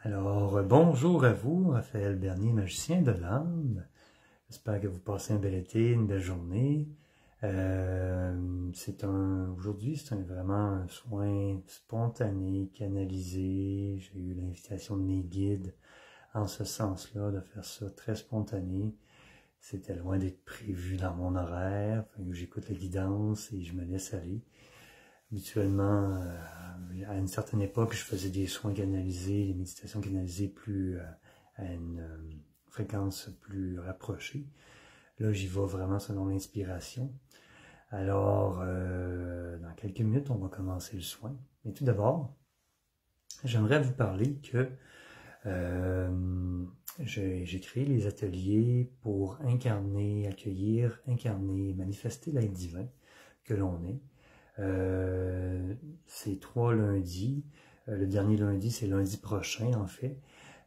Bonjour à vous, Raphaël Bernier, magicien de l'âme. J'espère que vous passez un bel été, une belle journée. Aujourd'hui, vraiment un soin spontané, canalisé. J'ai eu l'invitation de mes guides en ce sens-là, de faire ça très spontané. C'était loin d'être prévu dans mon horaire. J'écoute la guidance et je me laisse aller. Habituellement, à une certaine époque, je faisais des soins canalisés, des méditations canalisées à une fréquence plus rapprochée. Là, j'y vais vraiment selon l'inspiration. Dans quelques minutes, on va commencer le soin. Mais tout d'abord, j'aimerais vous parler que j'ai créé les ateliers pour incarner, accueillir, incarner, manifester l'être divin que l'on est. C'est 3 lundis. Le dernier lundi, c'est lundi prochain, en fait.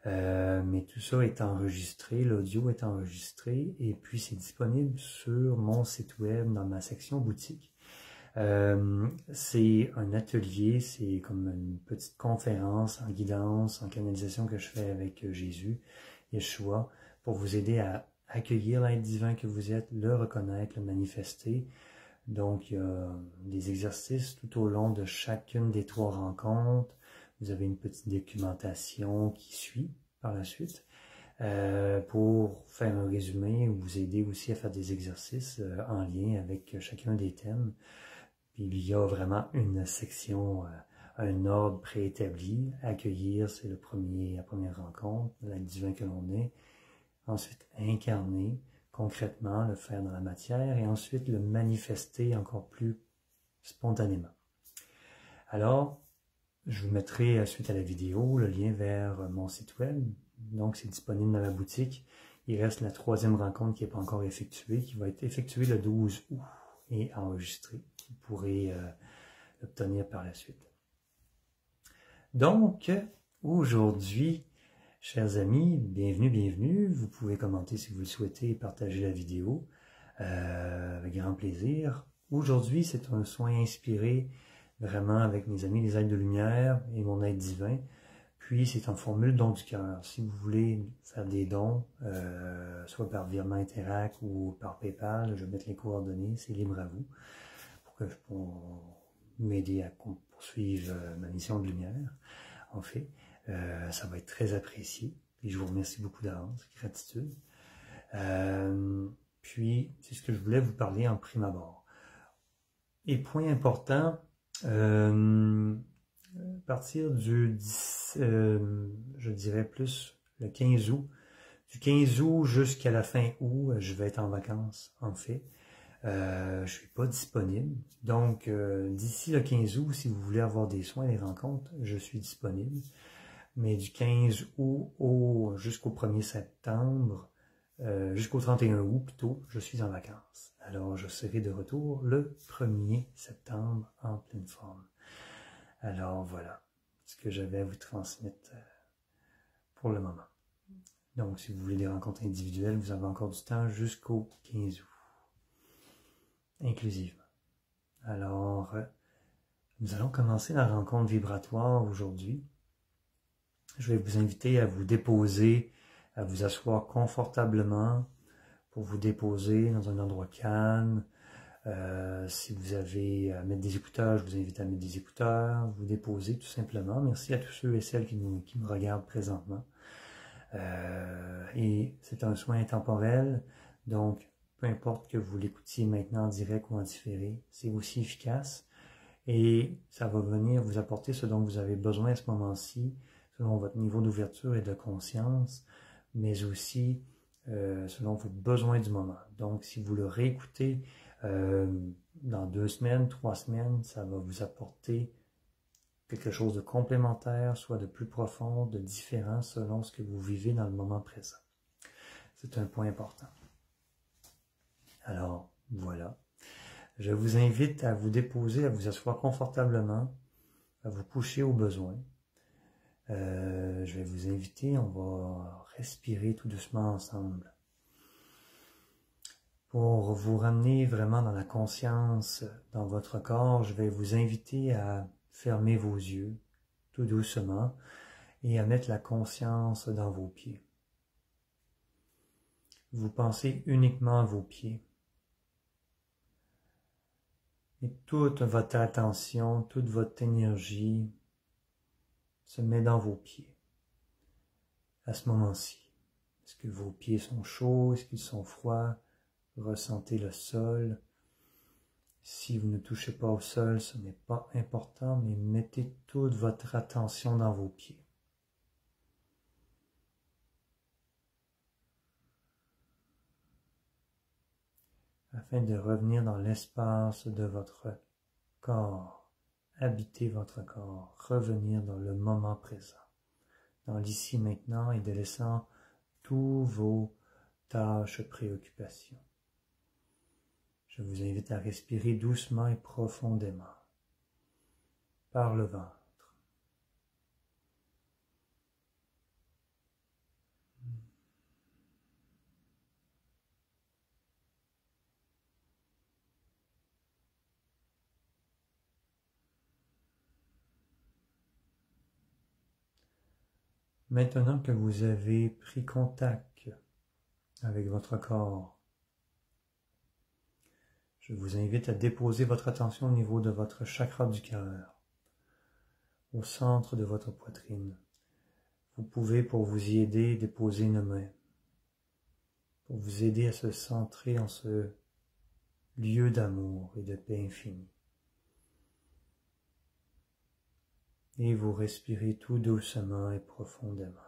Mais tout ça est enregistré, l'audio est enregistré, et puis c'est disponible sur mon site web, dans ma section boutique. C'est un atelier, c'est comme une petite conférence en guidance, en canalisation que je fais avec Jésus, Yeshua, pour vous aider à accueillir l'être divin que vous êtes, le reconnaître, le manifester. Donc, il y a des exercices tout au long de chacune des 3 rencontres. Vous avez une petite documentation qui suit par la suite pour faire un résumé ou vous aider aussi à faire des exercices en lien avec chacun des thèmes. Puis, il y a vraiment une section, un ordre préétabli. Accueillir, c'est la première rencontre, l'être divin que l'on est. Ensuite, incarner. Concrètement, le faire dans la matière et ensuite le manifester encore plus spontanément. Alors, je vous mettrai suite à la vidéo le lien vers mon site web. Donc, c'est disponible dans la boutique. Il reste la 3e rencontre qui n'est pas encore effectuée, qui va être effectuée le 12 août et enregistrée. Vous pourrez l'obtenir par la suite. Donc, aujourd'hui, chers amis, bienvenue. Vous pouvez commenter si vous le souhaitez et partager la vidéo avec grand plaisir. Aujourd'hui, c'est un soin inspiré vraiment avec mes amis les êtres de lumière et mon être divin. Puis, c'est en formule don du cœur. Si vous voulez faire des dons, soit par virement Interac ou par PayPal, je vais mettre les coordonnées, c'est libre à vous pour m'aider à poursuivre ma mission de lumière, en fait. Ça va être très apprécié et je vous remercie beaucoup d'avance, gratitude. Puis, c'est ce que je voulais vous parler en prime abord. Et point important, à partir du 10, je dirais plus le 15 août, du 15 août jusqu'à la fin août, je vais être en vacances, en fait. Je suis pas disponible. Donc, d'ici le 15 août, si vous voulez avoir des soins, des rencontres, je suis disponible. Mais du 15 août jusqu'au 1er septembre, jusqu'au 31 août plutôt, je suis en vacances. Alors, je serai de retour le 1er septembre en pleine forme. Alors, voilà ce que j'avais à vous transmettre pour le moment. Donc, si vous voulez des rencontres individuelles, vous avez encore du temps jusqu'au 15 août, inclusivement. Alors, nous allons commencer la rencontre vibratoire aujourd'hui. Je vais vous inviter à vous déposer, à vous asseoir confortablement pour vous déposer dans un endroit calme. Si vous avez à mettre des écouteurs, je vous invite à mettre des écouteurs, vous déposer tout simplement. Merci à tous ceux et celles qui me regardent présentement. Et c'est un soin intemporel, donc peu importe que vous l'écoutiez maintenant en direct ou en différé, c'est aussi efficace et ça va venir vous apporter ce dont vous avez besoin à ce moment-ci, selon votre niveau d'ouverture et de conscience, mais aussi selon vos besoins du moment. Donc, si vous le réécoutez dans 2 semaines, 3 semaines, ça va vous apporter quelque chose de complémentaire, soit de plus profond, de différent, selon ce que vous vivez dans le moment présent. C'est un point important. Alors, voilà. Je vous invite à vous déposer, à vous asseoir confortablement, à vous coucher au besoin. Je vais vous inviter, on va respirer tout doucement ensemble. Pour vous ramener vraiment dans la conscience, dans votre corps, je vais vous inviter à fermer vos yeux tout doucement et à mettre la conscience dans vos pieds. Vous pensez uniquement à vos pieds. Et toute votre attention, toute votre énergie se met dans vos pieds. À ce moment-ci, est-ce que vos pieds sont chauds? Est-ce qu'ils sont froids? Ressentez le sol. Si vous ne touchez pas au sol, ce n'est pas important, mais mettez toute votre attention dans vos pieds. Afin de revenir dans l'espace de votre corps, habiter votre corps, revenir dans le moment présent, dans l'ici maintenant et délaissant tous vos tâches, préoccupations. Je vous invite à respirer doucement et profondément par le ventre. Maintenant que vous avez pris contact avec votre corps, je vous invite à déposer votre attention au niveau de votre chakra du cœur, au centre de votre poitrine. Vous pouvez, pour vous y aider, déposer une main, pour vous aider à se centrer en ce lieu d'amour et de paix infinie. Et vous respirez tout doucement et profondément.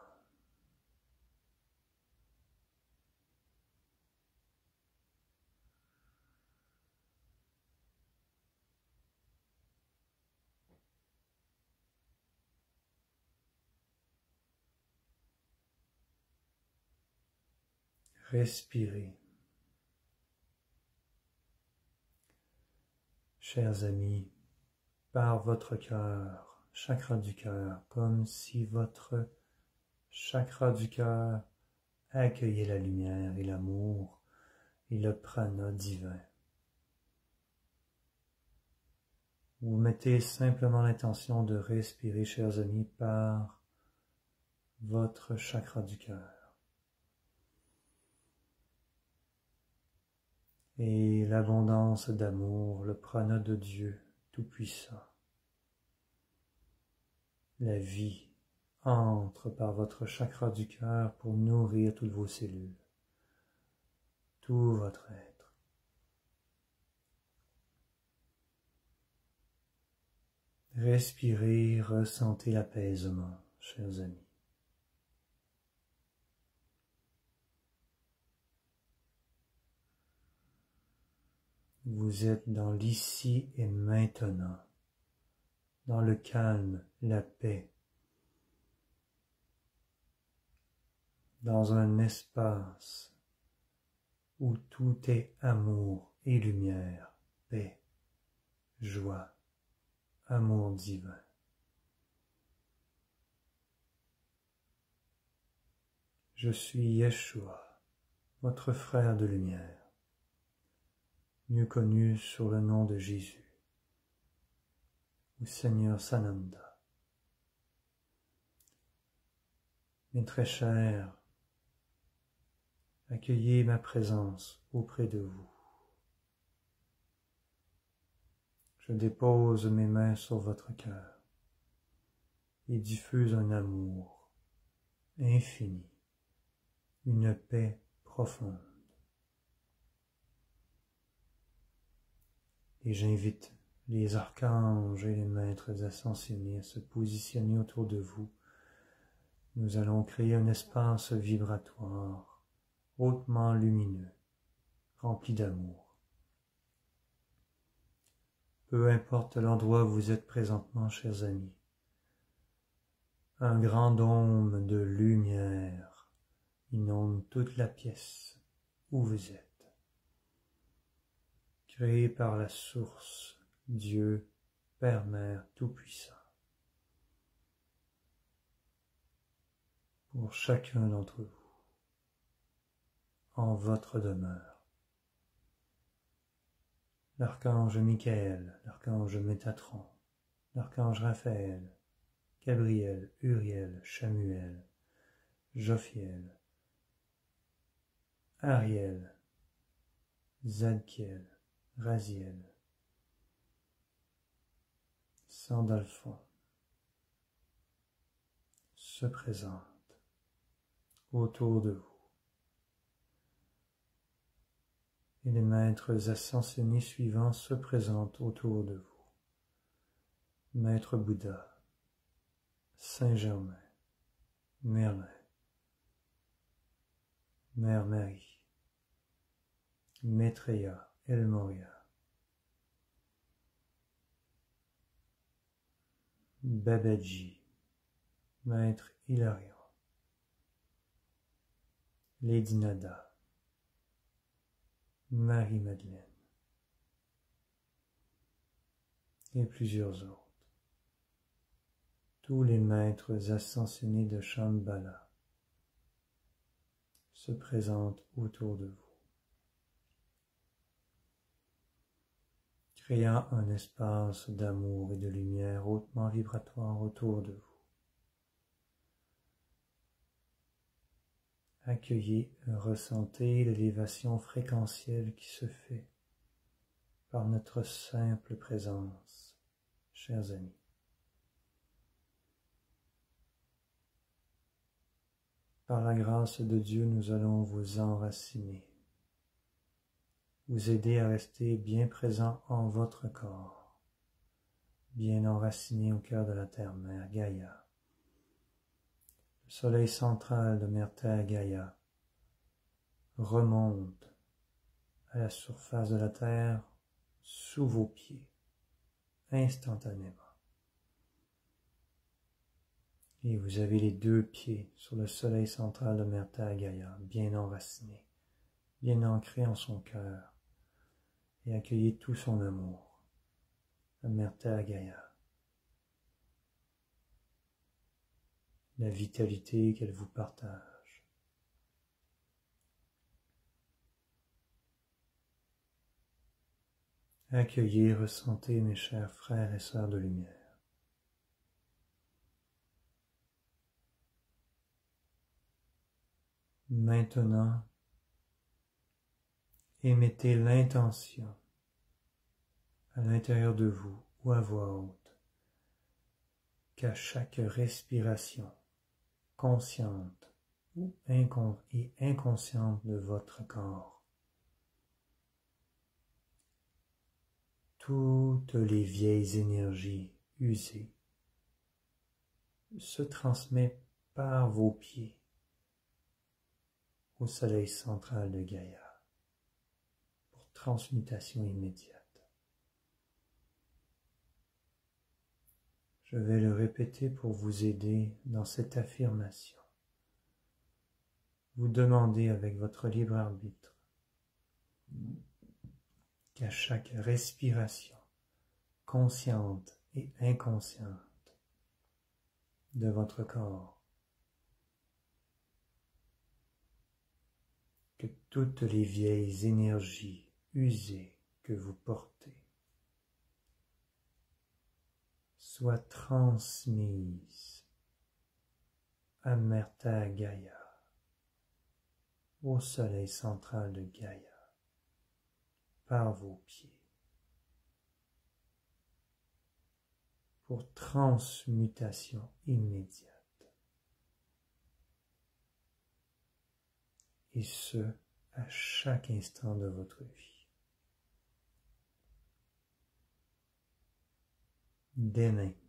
Respirez. Chers amis, par votre cœur, chakra du cœur, comme si votre chakra du cœur accueillait la lumière et l'amour et le prana divin. Vous mettez simplement l'intention de respirer, chers amis, par votre chakra du cœur. Et l'abondance d'amour, le prana de Dieu Tout-Puissant, la vie entre par votre chakra du cœur pour nourrir toutes vos cellules, tout votre être. Respirez, ressentez l'apaisement, chers amis. Vous êtes dans l'ici et maintenant, dans le calme, la paix, dans un espace où tout est amour et lumière, paix, joie, amour divin. Je suis Yeshua, votre frère de lumière, mieux connu sous le nom de Jésus, ou Seigneur Sananda. Mes très chers, accueillez ma présence auprès de vous. Je dépose mes mains sur votre cœur et diffuse un amour infini, une paix profonde. Et j'invite les archanges et les maîtres ascensionnés à se positionner autour de vous. Nous allons créer un espace vibratoire, hautement lumineux, rempli d'amour. Peu importe l'endroit où vous êtes présentement, chers amis, un grand dôme de lumière inonde toute la pièce où vous êtes. Créé par la source, Dieu, Père, Mère, Tout-Puissant. Pour chacun d'entre vous, en votre demeure. L'archange Michael, l'archange Métatron, l'archange Raphaël, Gabriel, Uriel, Chamuel, Jophiel, Ariel, Zadkiel, Raziel, Sandalphon se présente autour de vous. Et les maîtres ascensionnés suivants se présentent autour de vous. Maître Bouddha, Saint-Germain, Merlin, Mère Marie, Maitreya, El Moria, Babaji, Maître Hilarion, Lady Nada, Marie-Madeleine et plusieurs autres. Tous les maîtres ascensionnés de Shambhala se présentent autour de vous, créant un espace d'amour et de lumière hautement vibratoire autour de vous. Accueillez et ressentez l'élévation fréquentielle qui se fait par notre simple présence, chers amis. Par la grâce de Dieu, nous allons vous enraciner, vous aider à rester bien présent en votre corps, bien enraciné au cœur de la terre-mère Gaïa. Le soleil central de Mère Terre Gaïa remonte à la surface de la terre sous vos pieds, instantanément. Et vous avez les deux pieds sur le soleil central de Mère Terre Gaïa, bien enraciné, bien ancré en son cœur, et accueillez tout son amour, la Mère Terre Gaïa. La vitalité qu'elle vous partage. Accueillez, ressentez mes chers frères et sœurs de lumière. Maintenant, émettez l'intention à l'intérieur de vous ou à voix haute qu'à chaque respiration consciente ou inconsciente de votre corps, toutes les vieilles énergies usées se transmettent par vos pieds au soleil central de Gaïa pour transmutation immédiate. Je vais le répéter pour vous aider dans cette affirmation. Vous demandez avec votre libre arbitre qu'à chaque respiration consciente et inconsciente de votre corps, que toutes les vieilles énergies usées que vous portez soient transmises à Mère Terre Gaïa, au soleil central de Gaïa, par vos pieds, pour transmutation immédiate, et ce, à chaque instant de votre vie. Dès maintenant.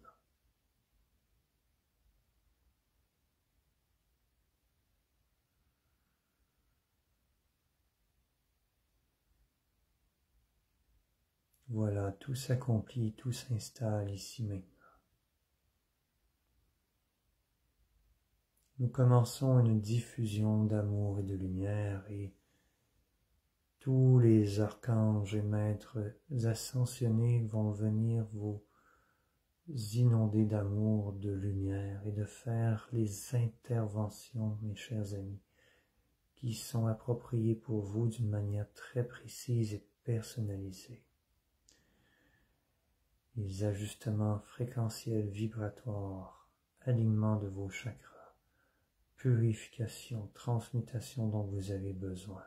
Voilà, tout s'accomplit, tout s'installe ici maintenant. Nous commençons une diffusion d'amour et de lumière et tous les archanges et maîtres ascensionnés vont venir vous inonder d'amour, de lumière et de faire les interventions, mes chers amis, qui sont appropriées pour vous d'une manière très précise et personnalisée. Les ajustements fréquentiels vibratoires alignement de vos chakras, purification, transmutation dont vous avez besoin.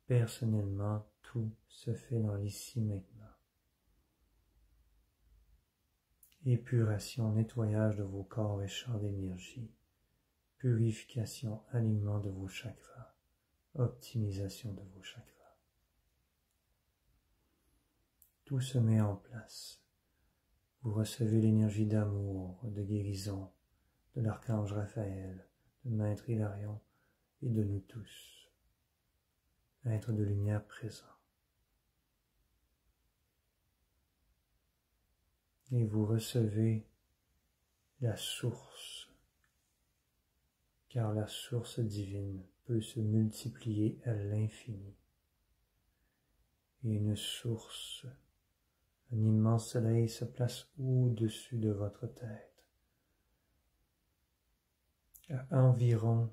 Personnellement, tout se fait dans l'ici maintenant. Épuration, nettoyage de vos corps et champs d'énergie. Purification, alignement de vos chakras. Optimisation de vos chakras. Tout se met en place. Vous recevez l'énergie d'amour, de guérison, de l'archange Raphaël, de Maître Hilarion et de nous tous. Être de lumière présent. Et vous recevez la source, car la source divine peut se multiplier à l'infini. Et une source, un immense soleil se place au-dessus de votre tête, à environ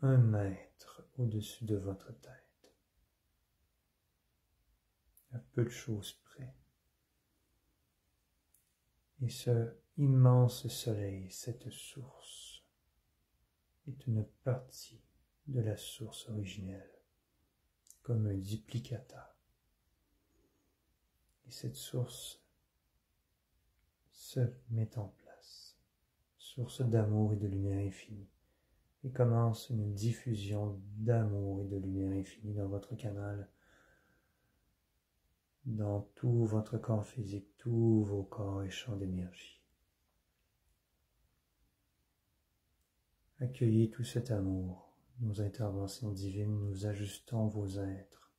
1 mètre au-dessus de votre tête, à peu de choses près. Et ce immense soleil, cette source, est une partie de la source originelle, comme un duplicata. Et cette source se met en place, source d'amour et de lumière infinie, et commence une diffusion d'amour et de lumière infinie dans votre canal, dans tout votre corps physique, tous vos corps et champs d'énergie. Accueillez tout cet amour, nos interventions divines, nous ajustons vos êtres,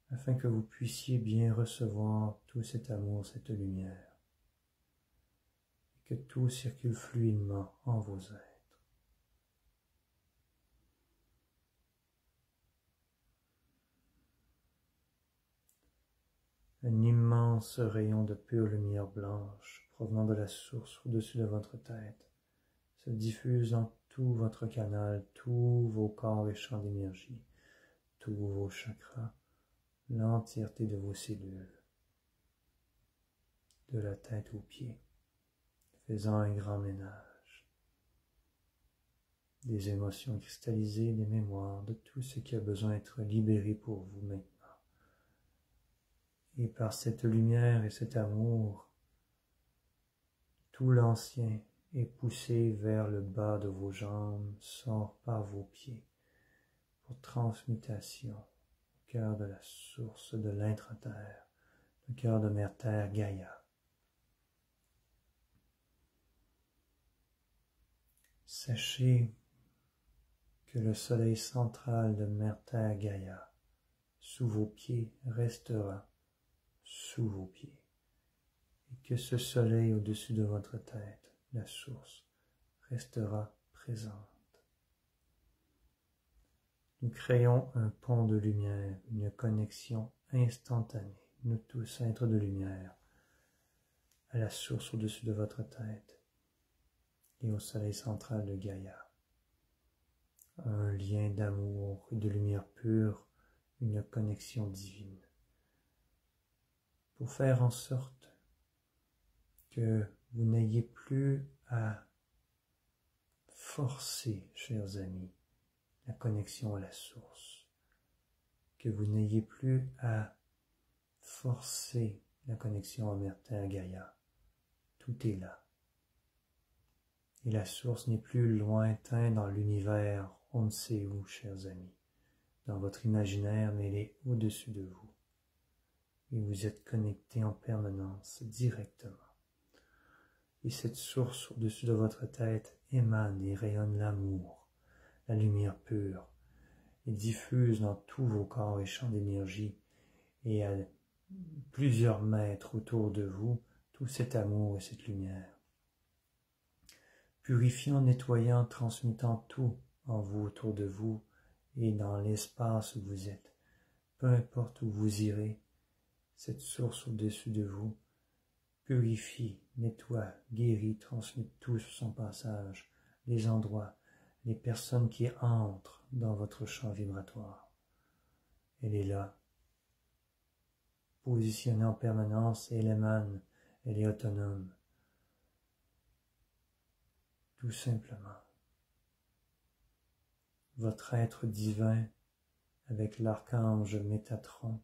afin que vous puissiez bien recevoir tout cet amour, cette lumière, et que tout circule fluidement en vos êtres. Un immense rayon de pure lumière blanche provenant de la source au-dessus de votre tête se diffuse dans tout votre canal, tous vos corps et champs d'énergie, tous vos chakras, l'entièreté de vos cellules, de la tête aux pieds, faisant un grand ménage des émotions cristallisées, des mémoires, de tout ce qui a besoin d'être libéré pour vous maintenant. Et par cette lumière et cet amour, tout l'ancien est poussé vers le bas de vos jambes, sort par vos pieds, pour transmutation au cœur de la source de l'intra-terre, le cœur de Mère Terre Gaïa. Sachez que le soleil central de Mère Terre Gaïa, sous vos pieds, restera sous vos pieds, et que ce soleil au-dessus de votre tête, la source, restera présente. Nous créons un pont de lumière, une connexion instantanée, nous tous êtres de lumière, à la source au-dessus de votre tête et au soleil central de Gaïa. Un lien d'amour et de lumière pure, une connexion divine, pour faire en sorte que vous n'ayez plus à forcer, chers amis, la connexion à la source, que vous n'ayez plus à forcer la connexion à Mère Terre Gaïa. Tout est là. Et la source n'est plus lointain dans l'univers, on ne sait où, chers amis, dans votre imaginaire, mais elle est au-dessus de vous. Et vous êtes connectés en permanence, directement. Et cette source au-dessus de votre tête émane et rayonne l'amour, la lumière pure, et diffuse dans tous vos corps et champs d'énergie, et à plusieurs mètres autour de vous, tout cet amour et cette lumière. Purifiant, nettoyant, transmutant tout en vous, autour de vous, et dans l'espace où vous êtes. Peu importe où vous irez, cette source au-dessus de vous purifie, nettoie, guérit, transmute tout sur son passage, les endroits, les personnes qui entrent dans votre champ vibratoire. Elle est là, positionnée en permanence, et elle émane Elle est autonome. Tout simplement. Votre être divin, avec l'archange Métatron,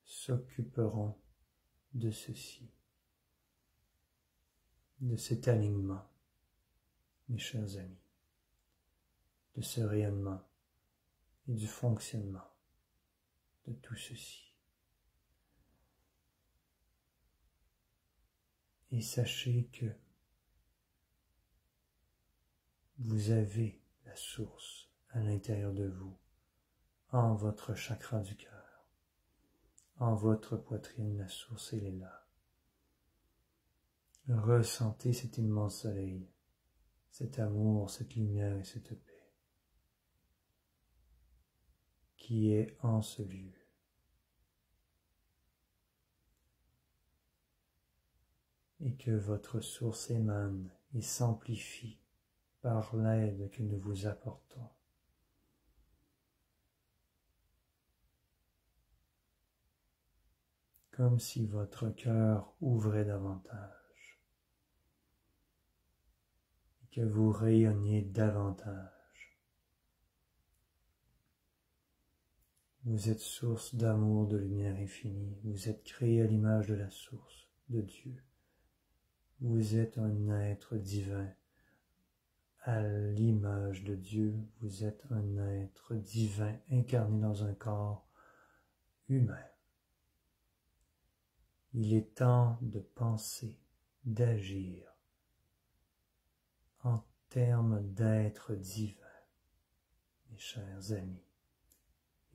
s'occuperont de ceci, de cet alignement, mes chers amis, de ce rayonnement et du fonctionnement de tout ceci. Et sachez que vous avez la source à l'intérieur de vous, en votre chakra du cœur, en votre poitrine, la source, elle est là. Ressentez cet immense soleil, cet amour, cette lumière et cette paix qui est en ce lieu. Et que votre source émane et s'amplifie par l'aide que nous vous apportons. Comme si votre cœur ouvrait davantage et que vous rayonniez davantage. Vous êtes source d'amour, de lumière infinie. Vous êtes créé à l'image de la source, de Dieu. Vous êtes un être divin. À l'image de Dieu, vous êtes un être divin incarné dans un corps humain. Il est temps de penser, d'agir en termes d'être divin, mes chers amis,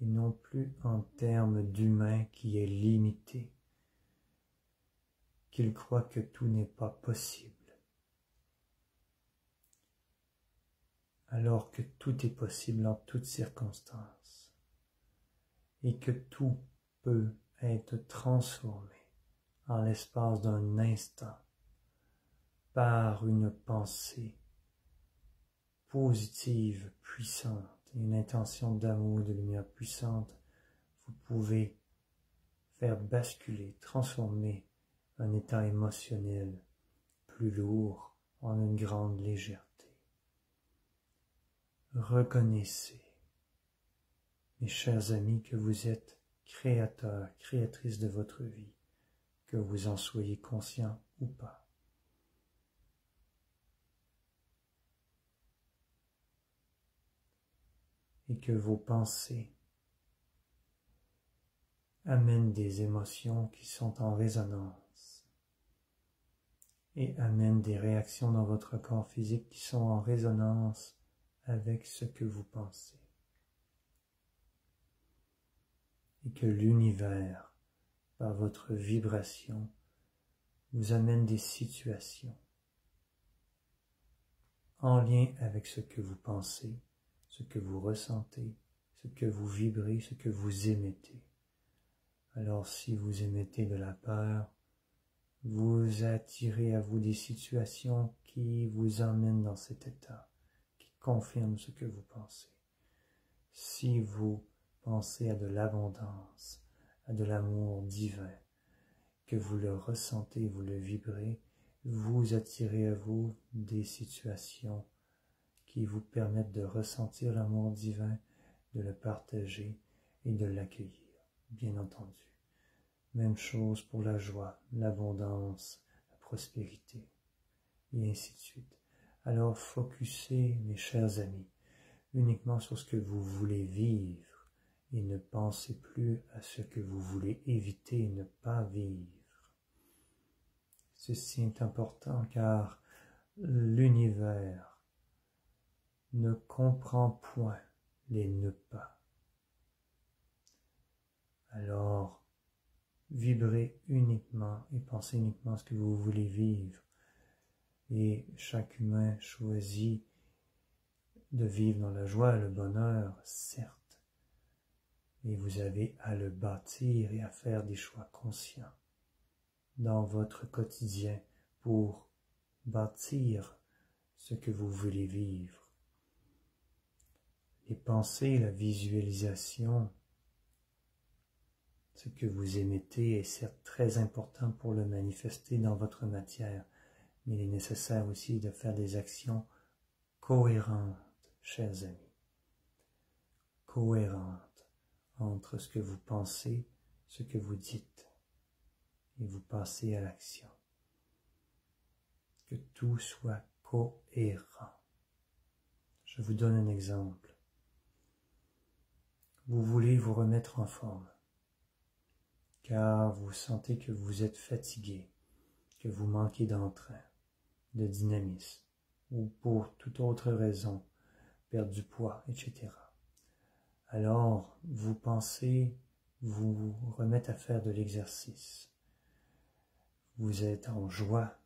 et non plus en termes d'humain qui est limité, qu'il croit que tout n'est pas possible, alors que tout est possible en toutes circonstances, et que tout peut être transformé en l'espace d'un instant par une pensée positive, puissante, et une intention d'amour, de lumière puissante. Vous pouvez faire basculer, transformer un état émotionnel plus lourd en une grande légèreté. Reconnaissez, mes chers amis, que vous êtes créateurs, créatrices de votre vie, que vous en soyez conscient ou pas. Et que vos pensées amènent des émotions qui sont en résonance et amènent des réactions dans votre corps physique qui sont en résonance avec ce que vous pensez. Et que l'univers, par votre vibration, vous amène des situations en lien avec ce que vous pensez, ce que vous ressentez, ce que vous vibrez, ce que vous émettez. Alors si vous émettez de la peur, vous attirez à vous des situations qui vous emmènent dans cet état, qui confirment ce que vous pensez. Si vous pensez à de l'abondance, à de l'amour divin, que vous le ressentez, vous le vibrez, vous attirez à vous des situations qui vous permettent de ressentir l'amour divin, de le partager et de l'accueillir, bien entendu. Même chose pour la joie, l'abondance, la prospérité, et ainsi de suite. Alors focussez, mes chers amis, uniquement sur ce que vous voulez vivre et ne pensez plus à ce que vous voulez éviter et ne pas vivre. Ceci est important car l'univers ne comprend point les ne pas. Alors, vibrez uniquement et pensez uniquement à ce que vous voulez vivre. Et chaque humain choisit de vivre dans la joie et le bonheur, certes, mais vous avez à le bâtir et à faire des choix conscients dans votre quotidien pour bâtir ce que vous voulez vivre. Les pensées, la visualisation Ce que vous émettez est certes très important pour le manifester dans votre matière, mais il est nécessaire aussi de faire des actions cohérentes, chers amis. Cohérentes entre ce que vous pensez, ce que vous dites, et vous passez à l'action. Que tout soit cohérent. Je vous donne un exemple. Vous voulez vous remettre en forme, car vous sentez que vous êtes fatigué, que vous manquez d'entrain, de dynamisme, ou pour toute autre raison, perdre du poids, etc. Alors, vous pensez vous remettre à faire de l'exercice. Vous êtes en joie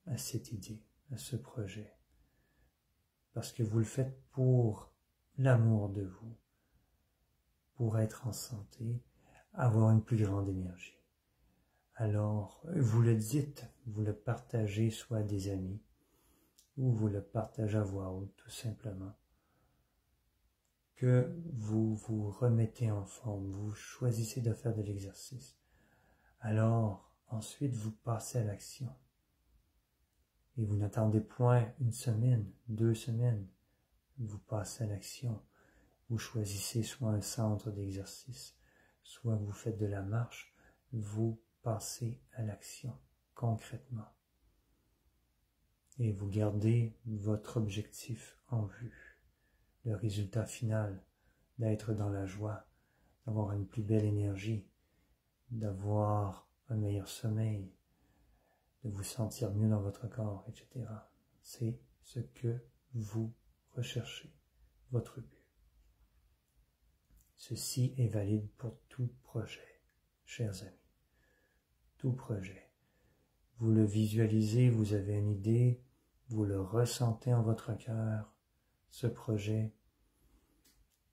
à cette idée, à ce projet, parce que vous le faites pour l'amour de vous, pour être en santé, avoir une plus grande énergie. Alors, vous le dites, vous le partagez soit à des amis, ou vous le partagez à voix haute, tout simplement, que vous vous remettez en forme, vous choisissez de faire de l'exercice. Alors, ensuite, vous passez à l'action. Et vous n'attendez point une semaine, 2 semaines, vous passez à l'action. Vous choisissez soit un centre d'exercice, soit vous faites de la marche, vous passez à l'action, concrètement. Et vous gardez votre objectif en vue, le résultat final, d'être dans la joie, d'avoir une plus belle énergie, d'avoir un meilleur sommeil, de vous sentir mieux dans votre corps, etc. C'est ce que vous recherchez, votre but. Ceci est valide pour tout projet, chers amis. Tout projet. Vous le visualisez, vous avez une idée, vous le ressentez en votre cœur, ce projet,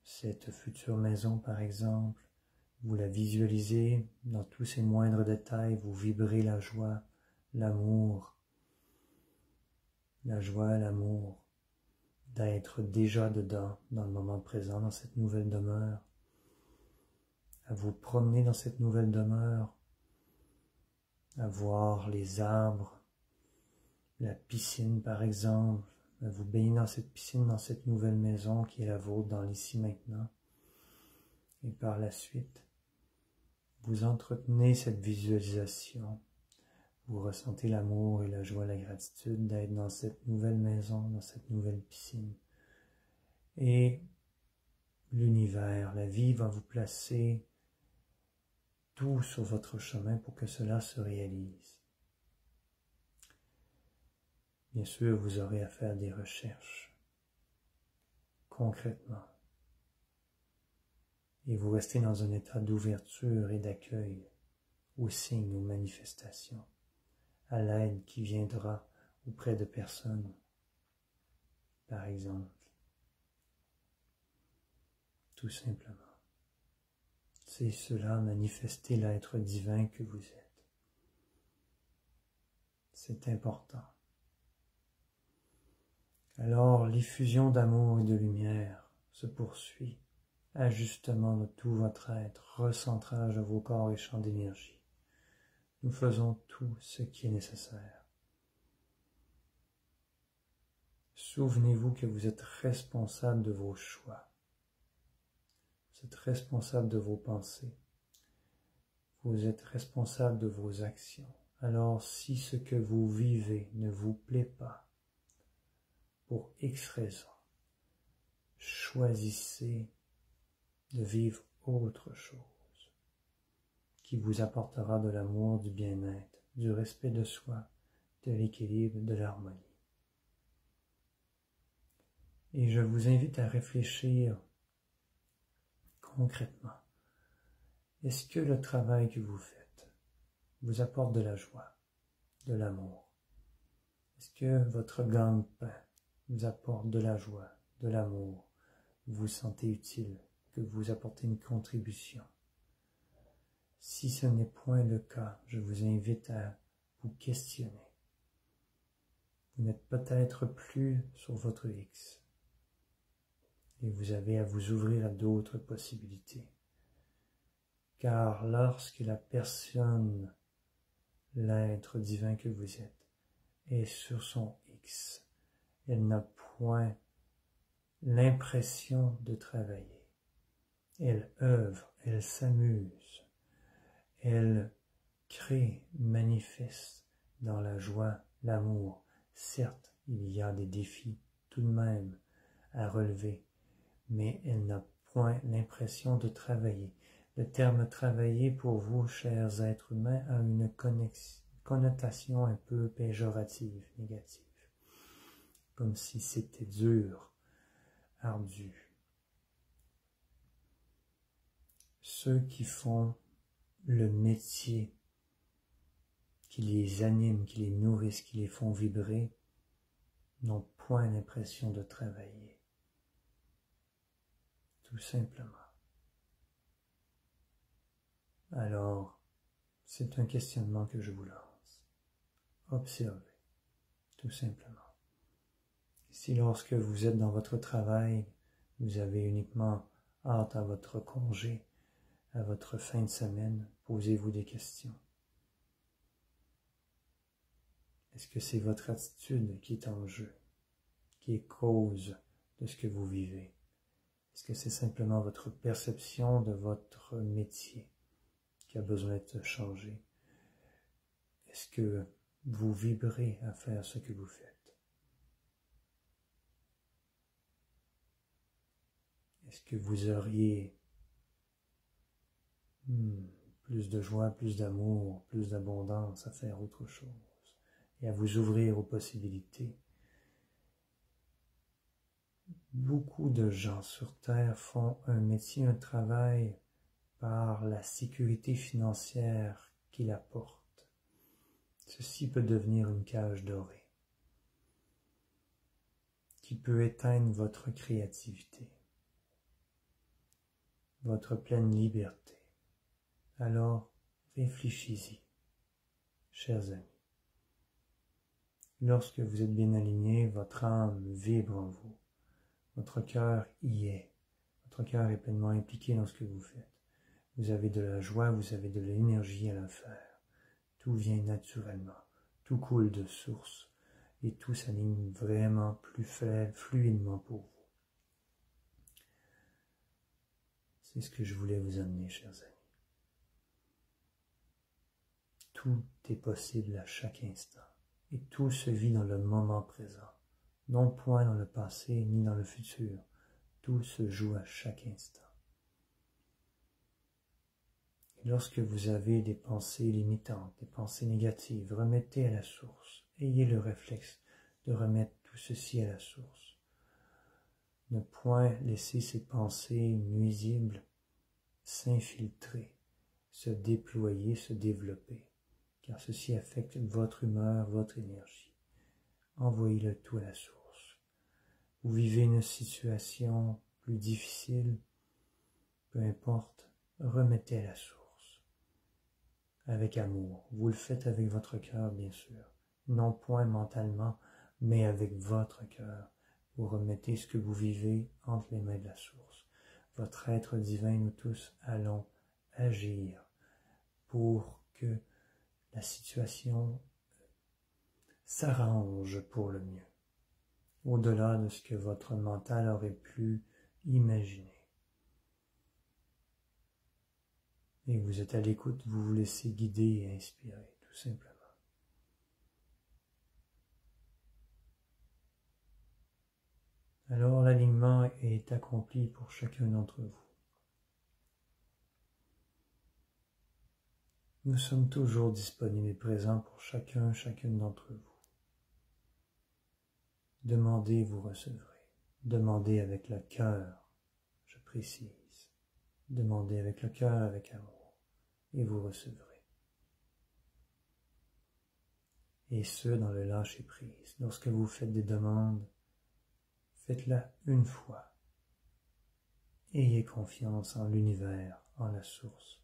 cette future maison par exemple, vous la visualisez dans tous ses moindres détails, vous vibrez la joie, l'amour, l'amour d'être déjà dedans, dans le moment présent, dans cette nouvelle demeure, à vous promener dans cette nouvelle demeure, à voir les arbres, la piscine par exemple, à vous baigner dans cette piscine, dans cette nouvelle maison qui est la vôtre dans l'ici maintenant. Et par la suite, vous entretenez cette visualisation, vous ressentez l'amour et la joie, la gratitude d'être dans cette nouvelle maison, dans cette nouvelle piscine. Et l'univers, la vie va vous placer tout sur votre chemin pour que cela se réalise. Bien sûr, vous aurez à faire des recherches, concrètement. Et vous restez dans un état d'ouverture et d'accueil aux signes, aux manifestations, à l'aide qui viendra auprès de personnes, par exemple. Tout simplement. C'est cela, manifester l'être divin que vous êtes. C'est important. Alors, l'effusion d'amour et de lumière se poursuit. Ajustement de tout votre être, recentrage de vos corps et champs d'énergie. Nous faisons tout ce qui est nécessaire. Souvenez-vous que vous êtes responsable de vos choix. Vous êtes responsable de vos pensées. Vous êtes responsable de vos actions. Alors, si ce que vous vivez ne vous plaît pas, pour X raisons, choisissez de vivre autre chose qui vous apportera de l'amour, du bien-être, du respect de soi, de l'équilibre, de l'harmonie. Et je vous invite à réfléchir concrètement. Est-ce que le travail que vous faites vous apporte de la joie, de l'amour? Est-ce que votre gagne-pain vous apporte de la joie, de l'amour? Vous vous sentez utile, que vous apportez une contribution? Si ce n'est point le cas, je vous invite à vous questionner. Vous n'êtes peut-être plus sur votre X et vous avez à vous ouvrir à d'autres possibilités. car lorsque la personne, l'être divin que vous êtes, est sur son X, elle n'a point l'impression de travailler. Elle œuvre, elle s'amuse, elle crée, manifeste dans la joie, l'amour. Certes, il y a des défis tout de même à relever, mais elle n'a point l'impression de travailler. Le terme travailler pour vous, chers êtres humains, a une connotation un peu péjorative, négative, comme si c'était dur, ardu. Ceux qui font le métier qui les anime, qui les nourrissent, qui les font vibrer, n'ont point l'impression de travailler. Tout simplement. Alors, c'est un questionnement que je vous lance. Observez, tout simplement. Si lorsque vous êtes dans votre travail, vous avez uniquement hâte à votre congé, à votre fin de semaine, posez-vous des questions. Est-ce que c'est votre attitude qui est en jeu, qui est cause de ce que vous vivez? Est-ce que c'est simplement votre perception de votre métier qui a besoin d'être changé? Est-ce que vous vibrez à faire ce que vous faites? Est-ce que vous auriez plus de joie, plus d'amour, plus d'abondance à faire autre chose et à vous ouvrir aux possibilités? Beaucoup de gens sur Terre font un métier, un travail par la sécurité financière qu'il apporte. Ceci peut devenir une cage dorée qui peut éteindre votre créativité, votre pleine liberté. Alors, réfléchissez-y, chers amis. Lorsque vous êtes bien aligné, votre âme vibre en vous. Votre cœur y est. Votre cœur est pleinement impliqué dans ce que vous faites. Vous avez de la joie, vous avez de l'énergie à le faire. Tout vient naturellement. Tout coule de source. Et tout s'aligne vraiment plus fluidement pour vous. C'est ce que je voulais vous amener, chers amis. Tout est possible à chaque instant. Et tout se vit dans le moment présent. Non point dans le passé ni dans le futur. Tout se joue à chaque instant. Et lorsque vous avez des pensées limitantes, des pensées négatives, remettez à la source. Ayez le réflexe de remettre tout ceci à la source. Ne point laisser ces pensées nuisibles s'infiltrer, se déployer, se développer, car ceci affecte votre humeur, votre énergie. Envoyez-le tout à la source. Vous vivez une situation plus difficile, peu importe, remettez à la source. Avec amour. Vous le faites avec votre cœur, bien sûr. Non point mentalement, mais avec votre cœur. Vous remettez ce que vous vivez entre les mains de la source. Votre être divin, nous tous, allons agir pour que la situation s'arrange pour le mieux, au-delà de ce que votre mental aurait pu imaginer. Et vous êtes à l'écoute, vous vous laissez guider et inspirer, tout simplement. Alors l'alignement est accompli pour chacun d'entre vous. Nous sommes toujours disponibles et présents pour chacune d'entre vous. Demandez, vous recevrez. Demandez avec le cœur, je précise. Demandez avec le cœur, avec amour, et vous recevrez. Et ce, dans le lâcher-prise. Lorsque vous faites des demandes, faites-la une fois. Ayez confiance en l'univers, en la source,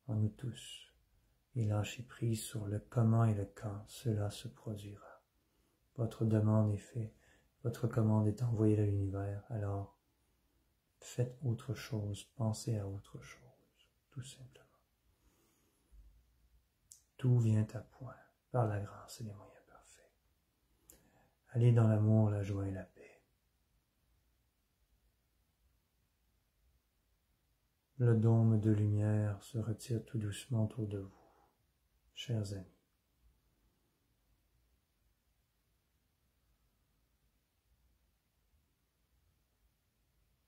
en nous tous, et lâchez prise sur le comment et le quand cela se produira. Votre demande est faite, votre commande est envoyée à l'univers, alors faites autre chose, pensez à autre chose, tout simplement. Tout vient à point par la grâce et les moyens parfaits. Allez dans l'amour, la joie et la paix. Le dôme de lumière se retire tout doucement autour de vous, chers amis.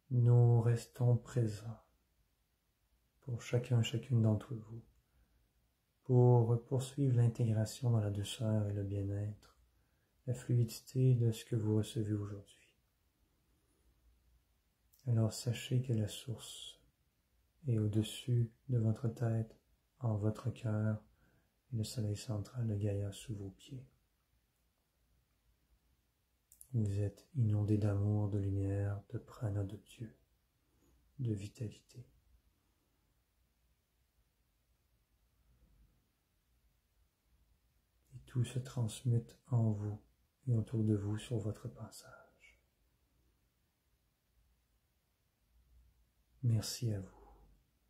Nous restons présents pour chacune d'entre vous, pour poursuivre l'intégration dans la douceur et le bien-être, la fluidité de ce que vous recevez aujourd'hui. Alors sachez que la source est au-dessus de votre tête, en votre cœur, et le soleil central de Gaïa sous vos pieds. Vous êtes inondés d'amour, de lumière, de prana de Dieu, de vitalité. Et tout se transmute en vous et autour de vous sur votre passage. Merci à vous.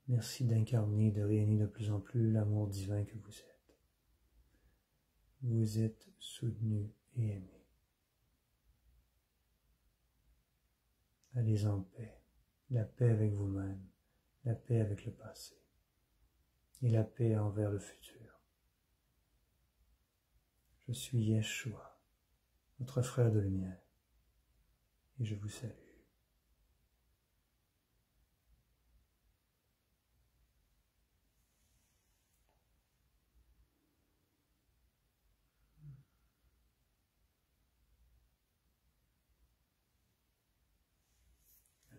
Merci d'incarner, de rayonner de plus en plus l'amour divin que vous êtes. Vous êtes soutenu et aimé. Allez en paix, la paix avec vous-même, la paix avec le passé et la paix envers le futur. Je suis Yeshua, votre frère de lumière, et je vous salue.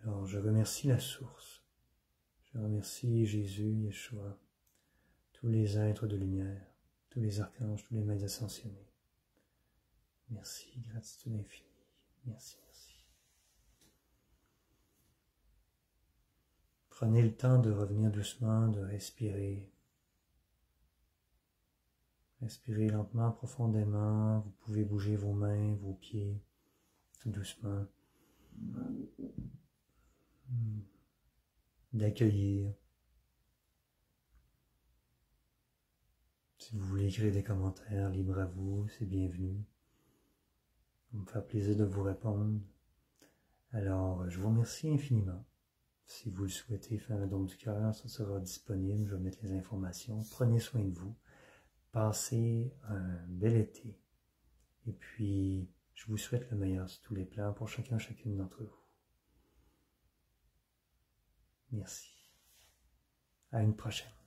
Alors, je remercie la source. Je remercie Jésus, Yeshua, tous les êtres de lumière, tous les archanges, tous les maîtres ascensionnés. Merci, gratitude infinie. Merci, merci. Prenez le temps de revenir doucement, de respirer. Respirez lentement, profondément. Vous pouvez bouger vos mains, vos pieds, tout doucement. D'accueillir. Si vous voulez écrire des commentaires, libre à vous, c'est bienvenu. Ça va me faire plaisir de vous répondre. Alors, je vous remercie infiniment. Si vous le souhaitez faire un don du cœur, ça sera disponible. Je vais mettre les informations. Prenez soin de vous. Passez un bel été. Et puis, je vous souhaite le meilleur sur tous les plans pour chacune d'entre vous. Merci. À une prochaine.